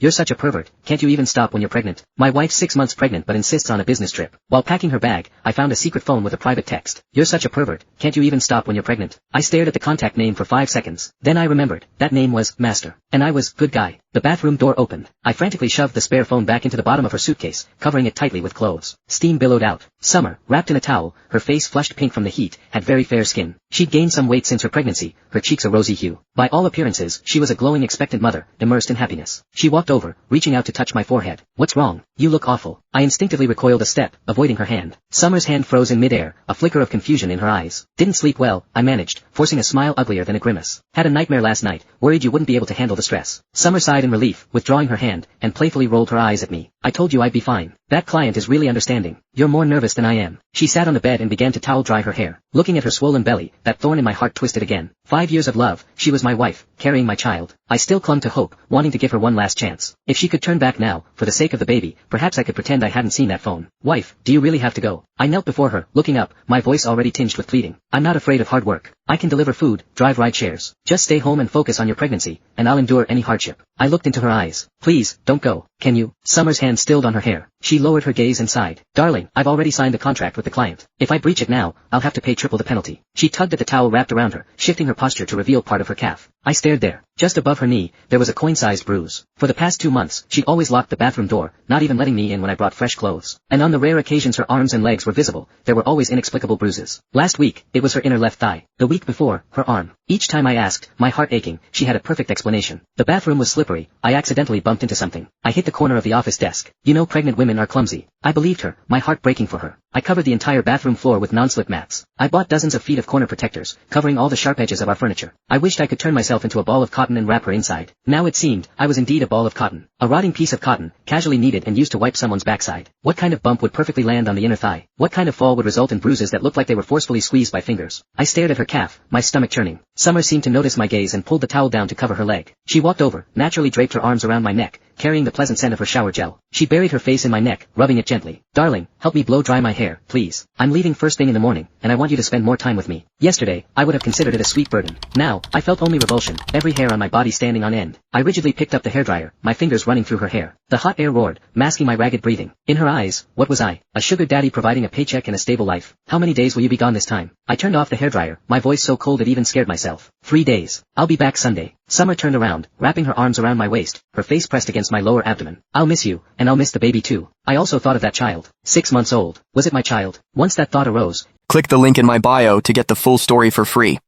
You're such a pervert, can't you even stop when you're pregnant? My wife's 6 months pregnant but insists on a business trip. While packing her bag, I found a secret phone with a private text. You're such a pervert, can't you even stop when you're pregnant? I stared at the contact name for 5 seconds. Then I remembered, that name was Master. And I was, good guy. The bathroom door opened. I frantically shoved the spare phone back into the bottom of her suitcase, covering it tightly with clothes. Steam billowed out. Summer, wrapped in a towel, her face flushed pink from the heat, had very fair skin. She'd gained some weight since her pregnancy, her cheeks a rosy hue. By all appearances, she was a glowing expectant mother, immersed in happiness. She walked over, reaching out to touch my forehead. What's wrong? You look awful. I instinctively recoiled a step, avoiding her hand. Summer's hand froze in midair, a flicker of confusion in her eyes. Didn't sleep well, I managed, forcing a smile uglier than a grimace. Had a nightmare last night, worried you wouldn't be able to handle the stress. Summer sighed in relief, withdrawing her hand, and playfully rolled her eyes at me. I told you I'd be fine. That client is really understanding. You're more nervous than I am. She sat on the bed and began to towel dry her hair. Looking at her swollen belly, that thorn in my heart twisted again. 5 years of love, she was my wife, carrying my child. I still clung to hope, wanting to give her one last chance. If she could turn back now, for the sake of the baby, perhaps I could pretend I hadn't seen that phone. Wife, do you really have to go? I knelt before her, looking up, my voice already tinged with pleading. I'm not afraid of hard work. I can deliver food, drive ride shares. Just stay home and focus on your pregnancy, and I'll endure any hardship. I looked into her eyes. Please, don't go. Can you? Summer's hand stilled on her hair. She lowered her gaze and sighed. Darling, I've already signed the contract with the client. If I breach it now, I'll have to pay triple the penalty. She tugged at the towel wrapped around her, shifting her posture to reveal part of her calf. I stared there. Just above her knee, there was a coin-sized bruise. For the past 2 months, she'd always locked the bathroom door, not even letting me in when I brought fresh clothes. And on the rare occasions her arms and legs were visible, there were always inexplicable bruises. Last week, it was her inner left thigh. The week before, her arm. Each time I asked, my heart aching, she had a perfect explanation. The bathroom was slippery. I accidentally bumped into something. I hit the corner of the office desk. You know pregnant women are clumsy. I believed her, my heart breaking for her. I covered the entire bathroom floor with non-slip mats. I bought dozens of feet of corner protectors, covering all the sharp edges of our furniture. I wished I could turn myself into a ball of cotton and wrap her inside. Now it seemed, I was indeed a ball of cotton. A rotting piece of cotton, casually kneaded and used to wipe someone's backside. What kind of bump would perfectly land on the inner thigh? What kind of fall would result in bruises that looked like they were forcefully squeezed by fingers? I stared at her calf, my stomach churning. Summer seemed to notice my gaze and pulled the towel down to cover her leg. She walked over, naturally draped her arms around my neck, carrying the pleasant scent of her shower gel. She buried her face in my neck, rubbing it gently. Darling, help me blow dry my hair, please. I'm leaving first thing in the morning, and I want you to spend more time with me. Yesterday, I would have considered it a sweet burden. Now, I felt only revulsion, every hair on my body standing on end. I rigidly picked up the hairdryer, my fingers running through her hair. The hot air roared, masking my ragged breathing. In her eyes, what was I? A sugar daddy providing a paycheck and a stable life. How many days will you be gone this time? I turned off the hairdryer, my voice so cold it even scared myself. 3 days. I'll be back Sunday. Summer turned around, wrapping her arms around my waist, her face pressed against my lower abdomen. I'll miss you, and I'll miss the baby too. I also thought of that child. 6 months old. Was it my child? Once that thought arose. Click the link in my bio to get the full story for free.